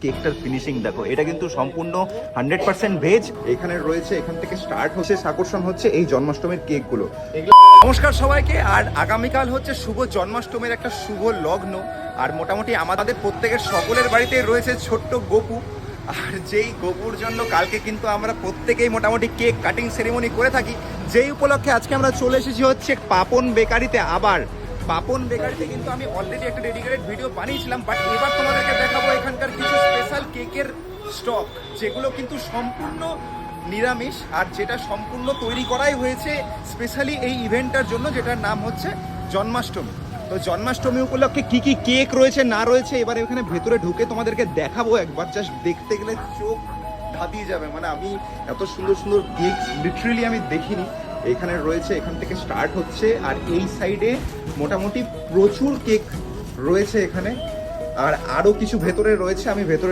কেকটার finishing দেখো, এটা কিন্তু সম্পূর্ণ 100% ভেজ। এখানে রয়েছে, এখান থেকে স্টার্ট হচ্ছে, আকর্ষণ হচ্ছে এই জন্মাষ্টমীর কেকগুলো। নমস্কার সবাইকে, আর আগামীকাল হচ্ছে শুভ জন্মাষ্টমীর একটা শুভ লগ্ন। আর মোটামুটি আমাদের প্রত্যেকের সকলের বাড়িতে রয়েছে ছোট্ট গোপু। আর যেই গোপুর জন্য কালকে কিন্তু আমরা প্রত্যেকেই মোটামুটি কেক কাটিং সেরিমনি করে থাকি। যেই উপলক্ষে আজকে আমরা চলে এসেছি হচ্ছে পাপন বেকারিতে। আবার পাপন বেকারিতে কিন্তু আমি অলরেডি একটা ডেডিকেটেড ভিডিও বানিয়েছিলাম, বাট এবার তোমাদেরকে দেখাবো এখানকার কিছু স্পেশাল কেকের স্টক, যেগুলো কিন্তু সম্পূর্ণ নিরামিষ আর যেটা সম্পূর্ণ তৈরি করাই হয়েছে স্পেশালি এই ইভেন্টটার জন্য, যেটার নাম হচ্ছে জন্মাষ্টমী। তো জন্মাষ্টমী উপলক্ষে কি কি কেক রয়েছে না রয়েছে এবার এখানে ভেতরে ঢুকে তোমাদেরকে দেখাবো। একবার জাস্ট দেখতে গেলে চোখ ধাঁধিয়ে যাবে, মানে আমি এত সুন্দর সুন্দর কেক লিটারেলি আমি দেখিনি। এখানে রয়েছে, এখান থেকে স্টার্ট হচ্ছে, আর এই সাইডে মোটামুটি প্রচুর কেক রয়েছে এখানে। আর আরও কিছু ভেতরে রয়েছে, আমি ভেতরে